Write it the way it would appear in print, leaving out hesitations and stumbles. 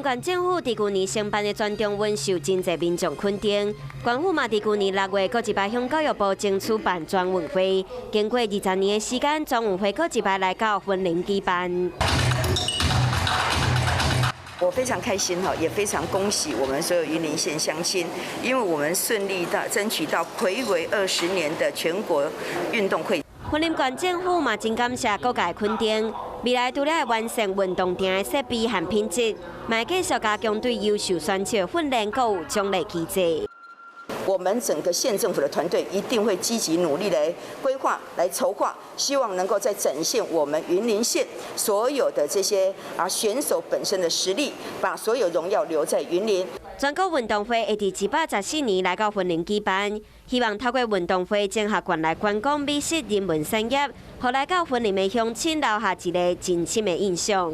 县政府伫去年承办的全中运受真侪民众肯定，官府嘛伫去年6月，搁一摆向教育部争取办全运会，经过20年的时间，全运会搁一摆来到云林举办。 我非常开心哈，也非常恭喜我们所有云林县乡亲，因为我们顺利争取到睽违20年的全国运动会。云林县政府嘛真感谢各界肯定，未来除了会完善运动场的设备和品质，嘛继续加强对优秀选手的训练，搁有奖励机制。 我们整个县政府的团队一定会积极努力来规划、来筹划，希望能够再展现我们云林县所有的这些选手本身的实力，把所有荣耀留在云林。全国运动会会伫114年来到云林举办，希望透过运动会整合县内观光、美食、人文产业，互来到云林的乡亲留下一个真深的印象。